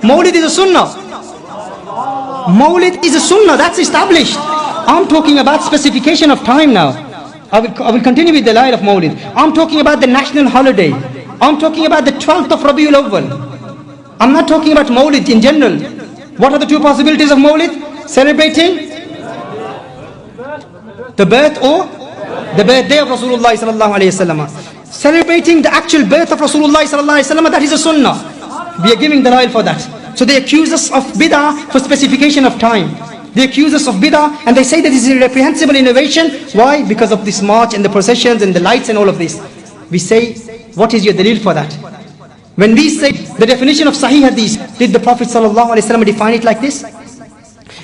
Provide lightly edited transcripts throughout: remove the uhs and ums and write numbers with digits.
Mawlid is a sunnah. Mawlid is a sunnah, that's established. I'm talking about specification of time now. I will continue with the line of Mawlid. I'm talking about the national holiday. I'm talking about the 12th of Rabiul Awwal. I'm not talking about Mawlid in general. What are the two possibilities of Mawlid? Celebrating the birth or the birthday of Rasulullah sallallahu alayhi wasallam. Celebrating the actual birth of Rasulullah sallallahu alayhi wasallam, that is a sunnah. We are giving dalail for that. So they accuse us of bid'ah for specification of time. They accuse us of bid'ah and they say that this is a reprehensible innovation. Why? Because of this march and the processions and the lights and all of this. We say, what is your dalil for that? When we say the definition of Sahih Hadith, did the Prophet sallallahu alaihi wasallam define it like this?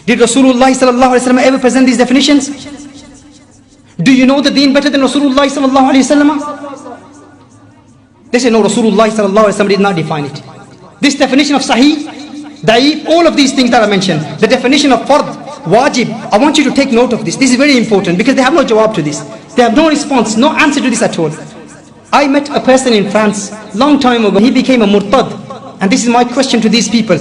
Did Rasulullah sallallahu alaihi wasallam ever present these definitions? Do you know the deen better than Rasulullah sallallahu alaihi wasallam? They say no, Rasulullah sallallahu alaihi wasallam did not define it. This definition of Sahih, Da'if, all of these things that I mentioned, the definition of Fard, Wajib, I want you to take note of this. This is very important because they have no jawab to this. They have no response, no answer to this at all. I met a person in France long time ago. He became a murtad. And this is my question to these people.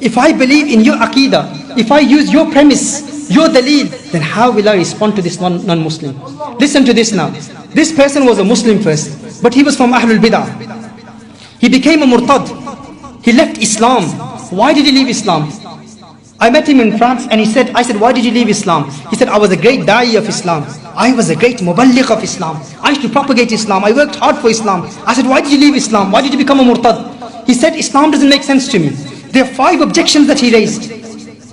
If I believe in your aqidah, if I use your premise, your daleel, then how will I respond to this non-Muslim? Listen to this now. This person was a Muslim first, but he was from Ahlul Bid'ah. He became a murtad. He left Islam. Why did he leave Islam? I met him in France and I said, why did you leave Islam? He said, I was a great da'i of Islam. I was a great muballigh of Islam. I used to propagate Islam. I worked hard for Islam. I said, why did you leave Islam? Why did you become a murtad? He said, Islam doesn't make sense to me. There are 5 objections that he raised.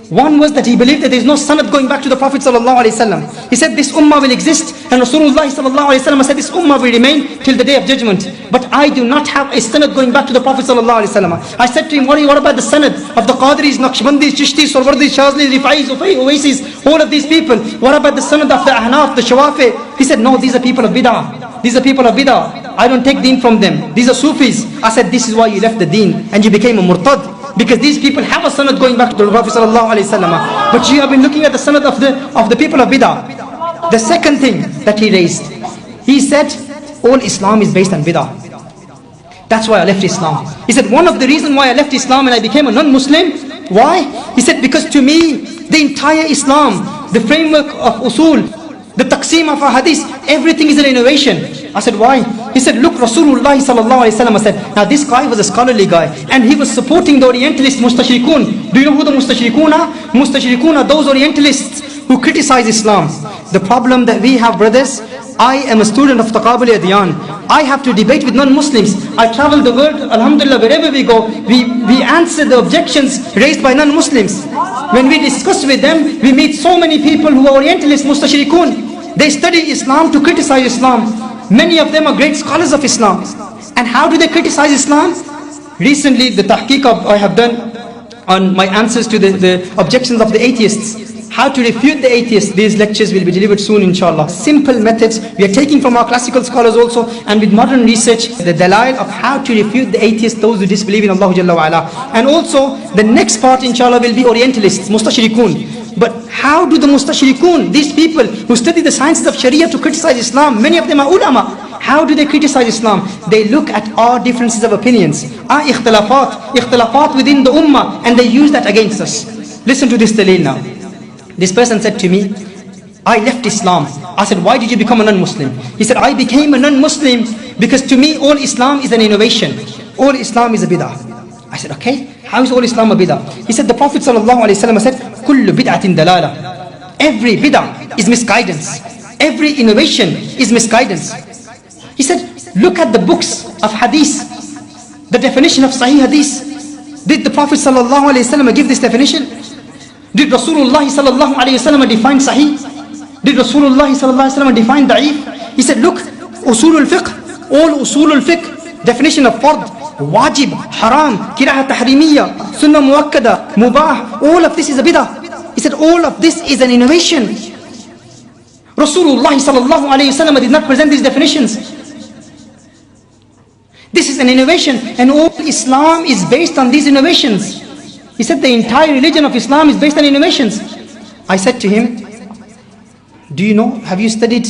One was that he believed that there is no sanad going back to the Prophet sallallahu alaihi wasallam. He said this ummah will exist and Rasulullah sallallahu alaihi wasallam said this ummah will remain till the day of judgment. But I do not have a sanad going back to the Prophet sallallahu alaihi wasallam. I said to him, what about the sanad of the Qadiris, Naqshbandis, Chishtis, Sarwardis, Shazlis, Rifa'is, Owaisis, all of these people? What about the sanad of the Ahnaf, the Shawafi? He said, no, these are people of bid'ah. These are people of bid'ah. I don't take deen from them. These are Sufis. I said, this is why you left the deen and you became a murtad. Because these people have a sanad going back to the Prophet sallallahu alaihi wasallam. But you have been looking at the sanad of the people of bid'ah. The second thing that he raised, he said, all Islam is based on bid'ah. That's why I left Islam. He said, one of the reasons why I left Islam and I became a non-Muslim, why? He said, because to me, the entire Islam, the framework of usul, the taqsim of our hadith, everything is an innovation. I said, why? He said, look, Rasulullah sallallahu alaihi wasallam said, now this guy was a scholarly guy and he was supporting the Orientalist mustashrikun. Do you know who the mustashrikun are? Mustashrikun are those Orientalists who criticize Islam. The problem that we have, brothers, I am a student of Taqabul Adyan. I have to debate with non-Muslims. I travel the world, alhamdulillah, wherever we go, we answer the objections raised by non-Muslims. When we discuss with them, we meet so many people who are Orientalists, mustashrikun. They study Islam to criticize Islam. Many of them are great scholars of Islam. And how do they criticize Islam? Recently, the tahqiq I have done on my answers to the objections of the atheists. How to refute the atheists. These lectures will be delivered soon, inshallah. Simple methods we are taking from our classical scholars also, and with modern research, the dalail of how to refute the atheists, those who disbelieve in Allah Jalla wa Ala. And also, the next part, inshallah, will be Orientalists, mustashrikun. But how do the mustashrikun, these people who study the sciences of Sharia to criticize Islam, many of them are ulama, how do they criticize Islam? They look at our differences of opinions, our ikhtilafat within the ummah, and they use that against us. Listen to this dalil now. This person said to me, I left Islam. I said, why did you become a non-Muslim? He said, I became a non-Muslim because to me all Islam is an innovation. All Islam is a bid'ah. I said, okay, how is all Islam a bid'ah? He said, the Prophet ﷺ said, kullu bid'atin dalala. Every bid'ah is misguidance. Every innovation is misguidance. He said, look at the books of hadith, the definition of Sahih Hadith. Did the Prophet ﷺ give this definition? Did Rasulullah ﷺ define Sahih? Did Rasulullah ﷺ define Da'if? He said, look, usulul fiqh, all usulul fiqh, definition of fard, wajib, haram, kira'ah tahrimiyya, sunnah muakkada, mubah, all of this is a bid'ah. He said, all of this is an innovation. Rasulullah ﷺ did not present these definitions. This is an innovation, and all Islam is based on these innovations. He said the entire religion of Islam is based on innovations. I said to him, do you know, have you studied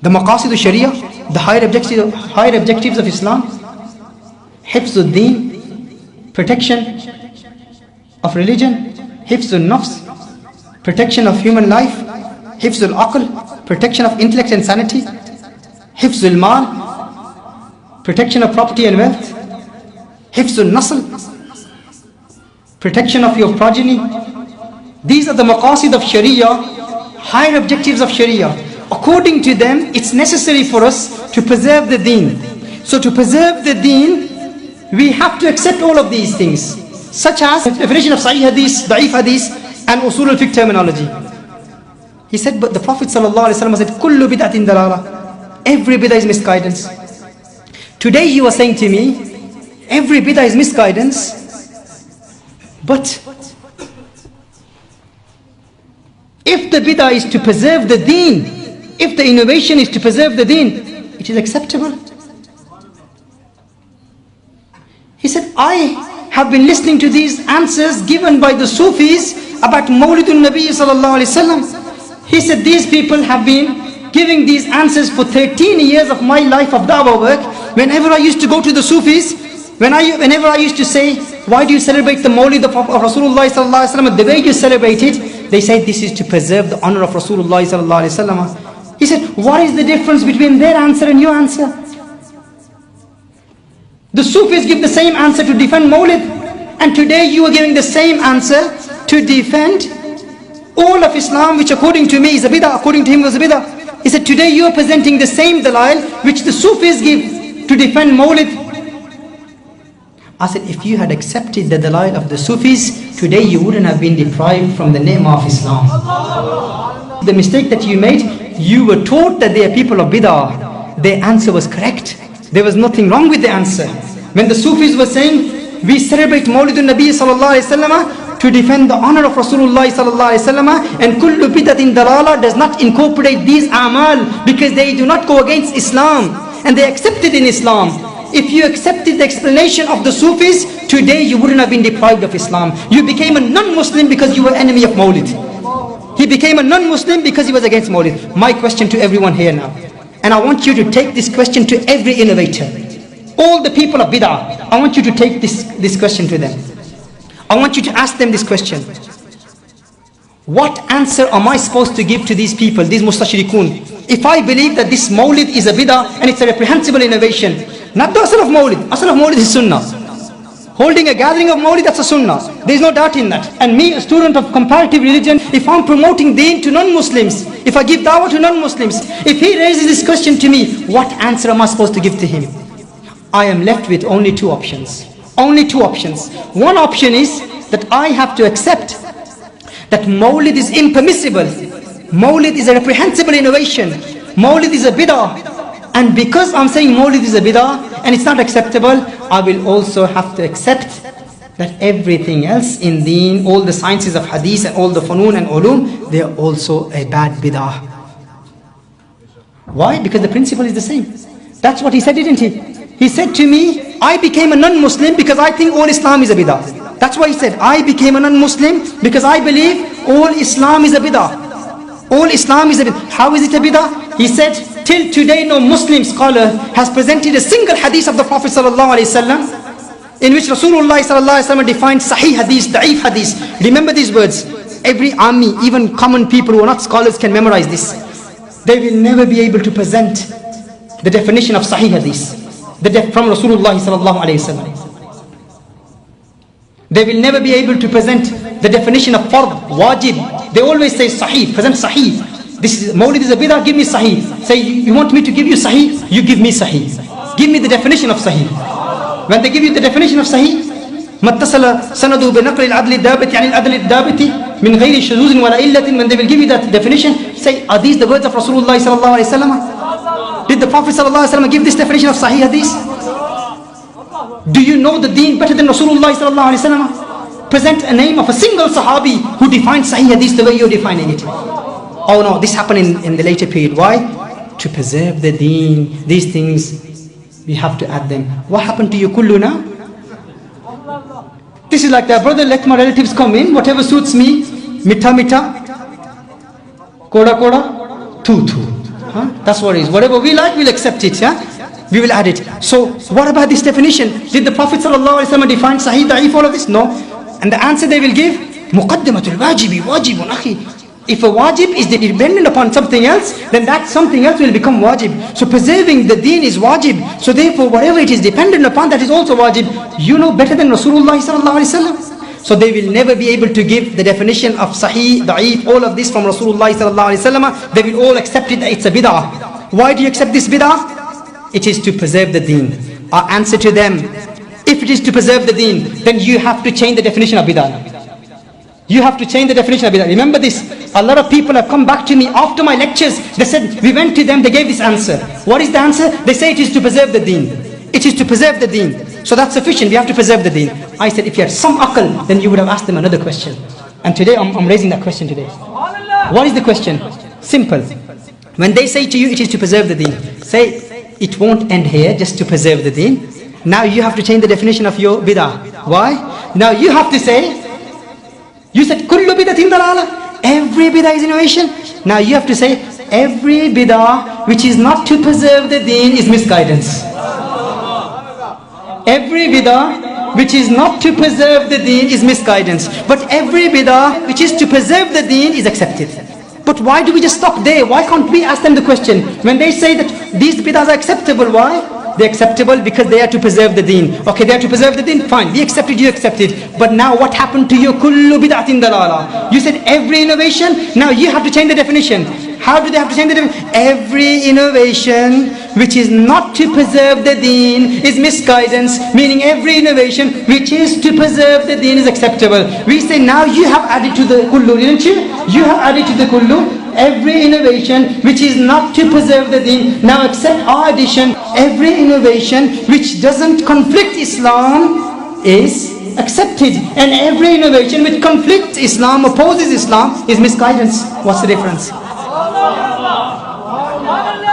the maqasid of Sharia, the higher objectives of Islam? Hifzul Deen, protection of religion. Hifzul Nafs, protection of human life. Hifzul Aql, protection of intellect and sanity. Hifzul Mal, protection of property and wealth. Hifzul Nasl, protection of your progeny. These are the maqasid of Sharia, higher objectives of Sharia. According to them, it's necessary for us to preserve the deen. So to preserve the deen, we have to accept all of these things, such as the definition of Sahih Hadith, Da'if Hadith, and Usul al-Fiqh terminology. He said, but the Prophet ﷺ said, Kullu bid'atin dalala. Every bid'ah is misguidance. Today you are saying to me, every bid'ah is misguidance, but if the bid'ah is to preserve the deen, if the innovation is to preserve the deen, it is acceptable. He said, I have been listening to these answers given by the Sufis about Mawlidun Nabi sallallahu alaihi wasallam. He said, these people have been giving these answers for 13 years of my life of da'wah work. Whenever I used to go to the Sufis, whenever I used to say, why do you celebrate the Mawlid of Rasulullah sallallahu alaihi wasallam, the way you celebrate it, they said this is to preserve the honor of Rasulullah sallallahu alaihi wasallam. He said, what is the difference between their answer and your answer? The Sufis give the same answer to defend Mawlid, and today you are giving the same answer to defend all of Islam, which according to me is a bid'ah, according to him was a bid'ah. He said, today you are presenting the same dalail which the Sufis give to defend Mawlid. I said, if you had accepted the dalail of the Sufis, today you wouldn't have been deprived from the name of Islam. The mistake that you made, you were taught that they are people of bid'ah. Their answer was correct. There was nothing wrong with the answer. When the Sufis were saying, we celebrate Mawlidun Nabi sallallahu alaihi wasallam to defend the honor of Rasulullah sallallahu alaihi wasallam, and kullu bid'atin dalala does not incorporate these amal because they do not go against Islam and they accepted in Islam. If you accepted the explanation of the Sufis, today you wouldn't have been deprived of Islam. You became a non-Muslim because you were enemy of Mawlid. He became a non-Muslim because he was against Mawlid. My question to everyone here now, and I want you to take this question to every innovator, all the people of bid'ah, I want you to take this question to them. I want you to ask them this question. What answer am I supposed to give to these people, these mustashrikun? If I believe that this Mawlid is a bid'ah and it's a reprehensible innovation, not the asl of Mawlid. Asl of Mawlid is sunnah. Holding a gathering of Mawlid, that's a sunnah. There is no doubt in that. And me, a student of comparative religion, if I'm promoting deen to non-Muslims, if I give da'wah to non-Muslims, if he raises this question to me, what answer am I supposed to give to him? I am left with only two options. Only two options. One option is that I have to accept that Mawlid is impermissible. Mawlid is a reprehensible innovation. Mawlid is a bid'ah. And because I'm saying Mawlid is a bid'ah and it's not acceptable, I will also have to accept that everything else in deen, all the sciences of hadith and all the funun and ulum, they are also a bad bid'ah. Why? Because the principle is the same. That's what he said, didn't he? He said to me, I became a non-Muslim because I think all Islam is a bid'ah. That's why he said, I became a non-Muslim because I believe all Islam is a bid'ah. All Islam is a bid'ah. How is it a bid'ah? He said, till today no Muslim scholar has presented a single hadith of the Prophet sallallahu alaihi wasallam in which Rasulullah sallallahu alaihi wasallam defined Sahih Hadith, Da'if Hadith. Remember these words. Every army, even common people who are not scholars can memorize this. They will never be able to present the definition of Sahih Hadith from Rasulullah sallallahu alaihi wasallam. They will never be able to present the definition of fard, wajib. They always say Sahih, present Sahih. This is, Mawlid is a bid'ah, give me Sahih. Say, you want me to give you Sahih? You give me Sahih. Give me the definition of Sahih. When they give you the definition of Sahih, متصل سنده بنقل العدل الدابت يعني العدل الدابت من غير شذوذ ولا إلة. When they will give you that definition, say, are these the words of Rasulullah sallallahu alaihi wasallam? Did the Prophet sallallahu alaihi wasallam give this definition of Sahih Hadith? Do you know the deen better than Rasulullah sallallahu alaihi wasallam? Present a name of a single Sahabi who defined Sahih Hadith the way you're defining it. Oh no, this happened in the later period. Why? To preserve the deen. These things, we have to add them. What happened to you kullu now? This is like that, brother, let my relatives come in, whatever suits me, mita mita, koda koda, thu thu. Huh? That's what it is. Whatever we like, we'll accept it. Yeah? we will add it. So what about this definition? Did the Prophet ﷺ define Sahih, Da'if, all of this? No. And the answer they will give, Muqaddamatul wajibi, wajibun akhi. If a wajib is dependent upon something else, then that something else will become wajib. So preserving the deen is wajib. So therefore whatever it is dependent upon, that is also wajib. You know better than Rasulullah sallallahu alaihi wasallam. So they will never be able to give the definition of Sahih, Da'if, all of this from Rasulullah sallallahu alaihi wasallam. They will all accept it that it's a bid'ah. Why do you accept this bid'ah? It is to preserve the deen. Our answer to them, if it is to preserve the deen, then you have to change the definition of bid'ah. You have to change the definition of bid'ah. Remember this, a lot of people have come back to me after my lectures. They said, we went to them, they gave this answer. What is the answer? They say it is to preserve the deen. It is to preserve the deen. So that's sufficient, we have to preserve the deen. I said, if you had some aql, then you would have asked them another question. And today, I'm raising that question today. What is the question? Simple. When they say to you, it is to preserve the deen, say, it won't end here, just to preserve the deen. Now you have to change the definition of your bid'ah. Why? Now you have to say, you said, kullu bid'atin dalala. Every bid'ah is innovation. Now you have to say, every bid'ah which is not to preserve the deen is misguidance. Every bid'ah which is not to preserve the deen is misguidance. But every bid'ah which is to preserve the deen is accepted. But why do we just stop there? Why can't we ask them the question? When they say that these bid'ahs are acceptable, why? They're acceptable because they are to preserve the deen. Okay, they are to preserve the deen, fine, we accept it, you accept it. But now what happened to your kullu bid'atin dalala? You said every innovation, now you have to change the definition. How do they have to change the definition? Every innovation which is not to preserve the deen is misguidance, meaning every innovation which is to preserve the deen is acceptable. We say now you have added to the kullu, didn't you? You have added to the kullu. Every innovation which is not to preserve the deen, now accept our addition, every innovation which doesn't conflict Islam is accepted. And every innovation which conflicts Islam, opposes Islam, is misguidance. What's the difference?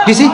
Do you see?